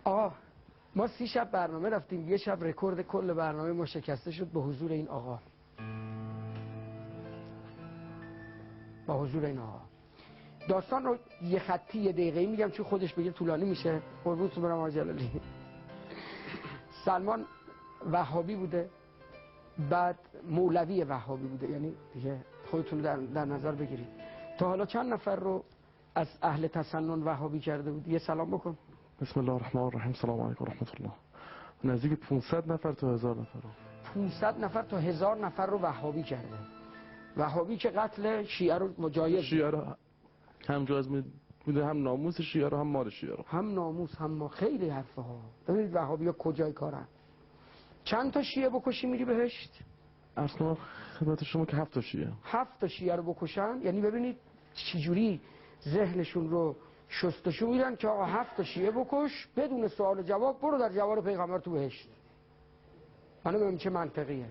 آقا ما 30 شب برنامه رفتیم، یه شب رکورد کل برنامه ما شکسته شد به حضور این آقا. با حضور این آقا داستان رو یه خطی یه دقیقه‌ای میگم چون خودش بگه طولانی میشه. قربونت برم آقا جلالی. سلمان وهابی بوده، بعد مولوی وهابی بوده، یعنی دیگه خودتون در نظر بگیرید. تا حالا چند نفر رو از اهل تسنن وهابی کرده بود؟ یه سلام بکن. بسم الله الرحمن الرحیم. سلام علیکم و رحمت الله. نزدیک 500 نفر تا 1000 نفر رو 500 نفر تا 1000 نفر رو وهابی کرده. وهابی که قتل شیعه رو مجایز، شیعه رو هم جایز میده، هم ناموس شیعه رو هم مال شیعه رو، هم ناموس هم ما. خیلی حرفه ها. ببینید وهابی ها کجای کارن. چند تا شیعه بکشی میری بهشت؟ عرض کنم خدمت شما که 7 تا شیعه. 7 تا شیعه رو بکشن، یعنی ببینید چجوری ذهنشون رو شستشو میدن که آقا 7 تا شیعه بکش بدون سوال و جواب، برو در جوار پیغمبر تو بهشت. من ببینم چه منطقیه.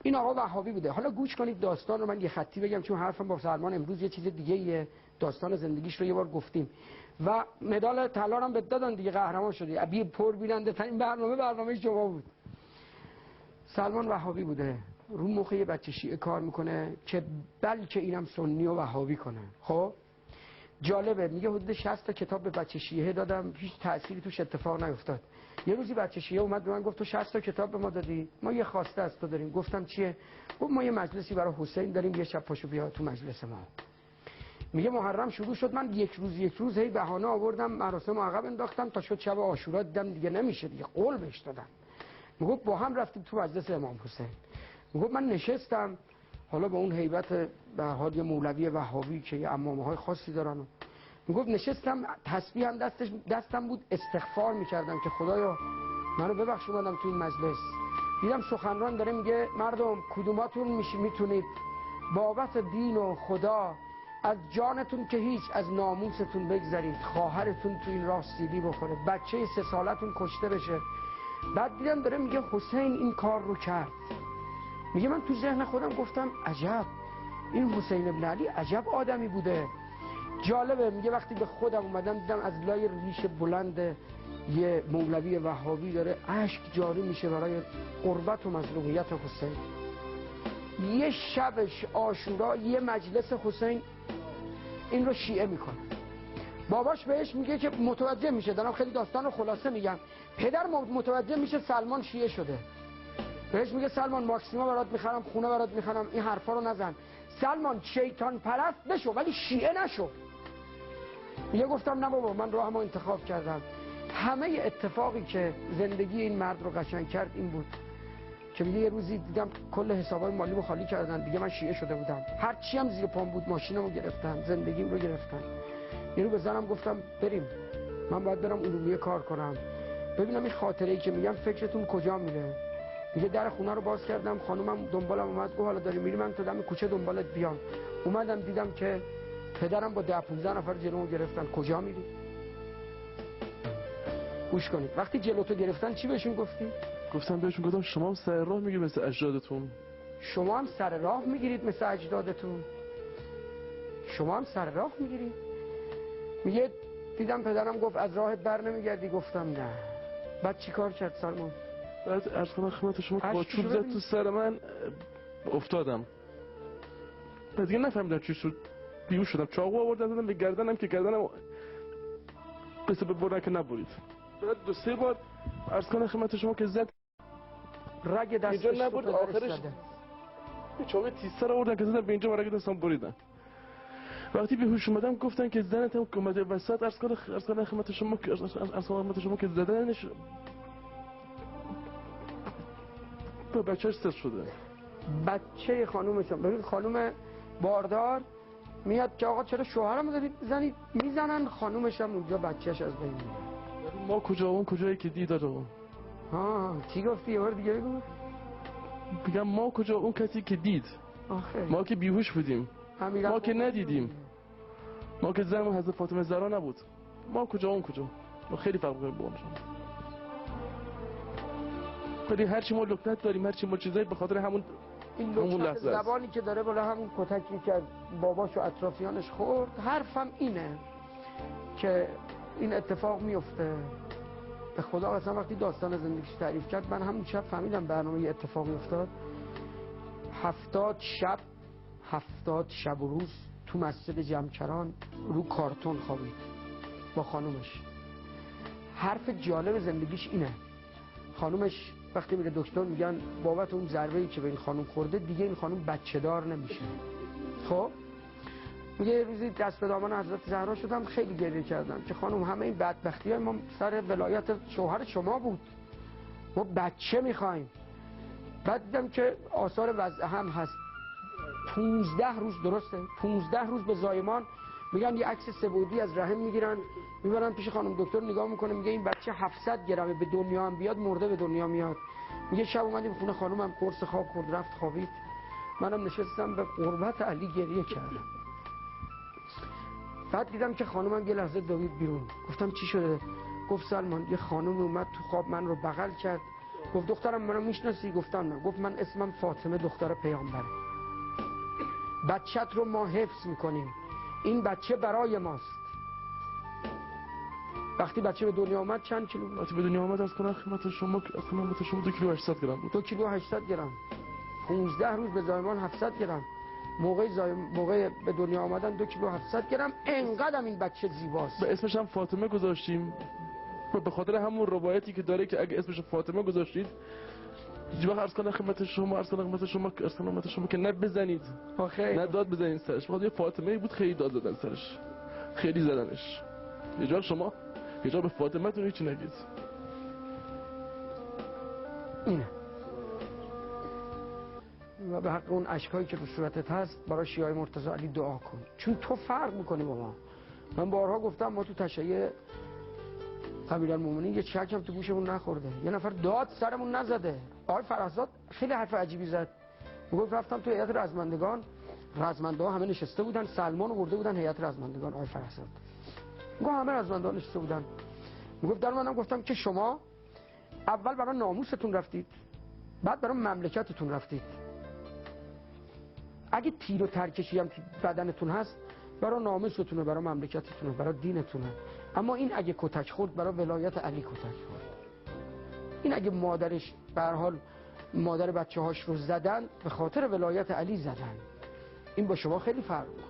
این آقا وهابی بوده. حالا گوش کنید داستان رو، من یه خطی بگم چون حرفم با سلمان امروز یه چیز دیگه ایه. داستان زندگیش رو یه بار گفتیم و مدال طلا هم بهت دادن دیگه، قهرمان شدی. ابی پر بیننده ترین برنامه شما بود. سلمان وهابی بوده، رو مخ یه بچه شیعه کار میکنه که بلکه اینم سنی و وهابی کنه. خب جالبه، میگه حدود 60 تا کتاب به بچه شیعه دادم، هیچ تأثیری توش اتفاق نیفتاد. یه روزی بچه شیعه اومد به من گفت تو 60 تا کتاب به ما دادی، ما یه خواسته از تو داریم. گفتم چیه؟ گفت ما یه مجلسی برای حسین داریم، یه شب پاشو بیا تو مجلس ما. میگه محرم شروع شد، من یک روز هی بهانه آوردم، مراسم عقب انداختم تا شد شب عاشورا، دیدم دیگه نمیشه دیگه، قول بهش دادم. میگه با هم رفتیم تو مجلس امام حسین. میگه من نشستم، حالا با اون هیبت به حال یه مولوی وهابی که یه عمامه‌های خاصی دارن، میگفت نشستم تسبیح هم دستم بود، استغفار میکردم که خدایا منو ببخش اومدم تو این مجلس. دیدم سخنران داره میگه مردم کدوماتون میتونید بابت دین و خدا از جانتون که هیچ، از ناموستون بگذارید، خواهرتون تو این راه سیلی بخوره، بچه 3 سالتون کشته بشه. بعد دیدم داره میگه حسین این کار رو کرد. میگه من تو ذهن خودم گفتم عجب، این حسین ابن علی عجب آدمی بوده. جالبه، میگه وقتی به خودم اومدم دیدم از لای ریش بلند یه مولوی وهابی داره اشک جاری میشه برای قربت و مظلومیت حسین. یه شبش عاشورا یه مجلس حسین این رو شیعه میکنه. باباش بهش میگه که متوجه میشه، دارم خیلی داستان رو خلاصه میگم، پدر متوجه میشه سلمان شیعه شده. بهش میگه سلمان ماکسیما برات میخرم، خونه برات میخرم، این حرفا رو نزن. سلمان شیطان پرست بشو ولی شیعه نشو. میگه گفتم نه بابا، من راهمو انتخاب کردم. همه اتفاقی که زندگی این مرد رو قشنگ کرد این بود که میگه یه روزی دیدم کل حسابای مالیمو خالی کردن، دیگه من شیعه شده بودم، هر چی هم زیر پام بود ماشینمو گرفتن، زندگیم رو گرفتن. یه رو به زنم گفتم بریم، من باید برم علومیه کار کنم، ببینم این خاطره‌ای که میگم فکرتون کجا میره. دیگه در خونه رو باز کردم، خانومم دنبالم اومد، گفت حالا داری میری؟ من تو دم کوچه دنبالت بیام. اومدم دیدم که پدرم با 10-15 نفر جلومو گرفتن. کجا میری؟ گوش کنید، وقتی جلوتو گرفتن چی بهشون گفتی؟ گفتم بهشون، گفتم شما هم سر راه میگیرید مثل اجدادتون. شما هم سر راه میگیرید مثل اجدادتون. شما هم سر راه میگیرید. میگه دیدم پدرم گفت از راهت بر نمیگردی. گفتم نه. بعد چیکار کرد سلمان؟ بعد عرض کنم خدمت شما که با چوب زد تو سر من، افتادم. بعد دیگه نفهمیدم چی شد، بیهوش شدم. چاقو آوردم زدم به گردنم که گردنم بس ببرن که نبرید. بعد 2-3 بار عرض کنم خدمت شما که زد رگ دستش اینجا نبرد، آخرش چاقو تیزتر رو آوردن که زدن به اینجا و رگ دستم بریدن. وقتی به هوش اومدم گفتن که زنتم که اومده وسط، عرض کنم خدمت شما که زدنش با بچه‌اش سر شده. بچه خانومشون، ببین خانوم باردار میاد که آقا چرا شوهرمو دارید میزنید؟ میزنن خانومش هم اونجا بچه‌ش از بین میره. ما کجا اون کجایی که دید رو. ها چی گفتی؟ یه بار دیگه بگو. میگم ما کجا اون کسی که دید. آخه ما که بیهوش بودیم، ما که ندیدیم، ما که زن حضرت فاطمه زهرا نبود. ما کجا اون کجا. ما خیلی فرق داریم با اونشون. ولی هر چی ما لکنت داریم، هر چی ما چیزایی به خاطر همون لکنت زبانی که داره بالا همون کتکی که باباش و اطرافیانش خورد. حرفم اینه که این اتفاق میفته به خدا اصلا وقتی داستان زندگیش تعریف کرد من همون شب فهمیدم برنامه یه اتفاقی افتاد. 70 شب و روز تو مسجد جمکران رو کارتون خوابید با خانومش. حرف جالب زندگیش اینه، خانومش وقتی میره دکتر میگن بابت اون ضربه‌ای که به این خانوم خورده دیگه این خانوم بچه دار نمیشه. خب میگه یه روزی دست به دامن حضرت زهرا شدم، خیلی گریه کردم که خانوم همه این بدبختی های ما سر ولایت شوهر شما بود، ما بچه میخوایم. بعد دیدم که آثار وضع هم هست. 15 روز، درسته 15 روز به زایمان میگن یه عکس سه‌بعدی از رحم میگیرن میبرن پیش خانم دکتر نگاه میکنه، میگه این بچه 700 گرمه، به دنیا هم بیاد مرده به دنیا میاد. میگه شب اومدیم خونه خانومم قرص خواب خورد رفت خوابید، منم نشستم به قربت علی گریه کردم. بعد دیدم که خانومم یه لحظه دوید بیرون. گفتم چی شده؟ گفت سلمان یه خانومی اومد تو خواب من رو بغل کرد، گفت دخترم منو میشناسی؟ گفتم نه. گفت من اسمم فاطمه دختر پیامبره، بچت رو ما حفظ میکنیم، این بچه برای ماست. وقتی بچه به دنیا آمد چند کیلو؟ وقتی به دنیا آمد از کنم خدمت شما 2 کیلو 800 گرم بود. 2 کیلو 800 گرم. 15 روز به زایمان 700 گرم. موقع به دنیا آمدن 2 کیلو 700 گرم. انقدر این بچه زیباست. به اسمش هم فاطمه گذاشتیم به خاطر همون روایتی که داره که اگه اسمش فاطمه گذاشتید یه وقت عرض کنم خدمت شما که نه بزنید نه داد بزنید سرش. بخاطر یه فاطمه بود خیلی داد زدن سرش، خیلی زدنش. یه جا شما یه جا به فاطمه تون هیچی نگید. اینه و به حق اون اشکایی که رو صورتت هست برای شیعه مرتضی علی دعا کن، چون تو فرق میکنی با ما. من بارها گفتم ما تو تشیع امیرالمومنین یه چکم تو گوشمون نخورده، یه نفر داد سرمون نزده. آقای فرزاد خیلی حرف عجیبی زد، میگفت رفتم تو هیئت رزمندگان، رزمنده ها همه نشسته بودن، سلمان آورده بودن هیئت رزمندگان. آقای فرزاد میگفت همه رزمنده ها نشسته بودن، میگفت در منم گفتم که شما اول برای ناموستون رفتید، بعد برای مملکتتون رفتید. اگه تیر و ترکشی هم تو بدنتون هست برای ناموستونه، برای مملکتتونه، برای دینتونه. اما این اگه کتک خورد برای ولایت علی کتک خورد. این اگه مادرش به هر حال مادر بچه‌هاش رو زدن به خاطر ولایت علی زدن. این با شما خیلی فرق می‌کنه.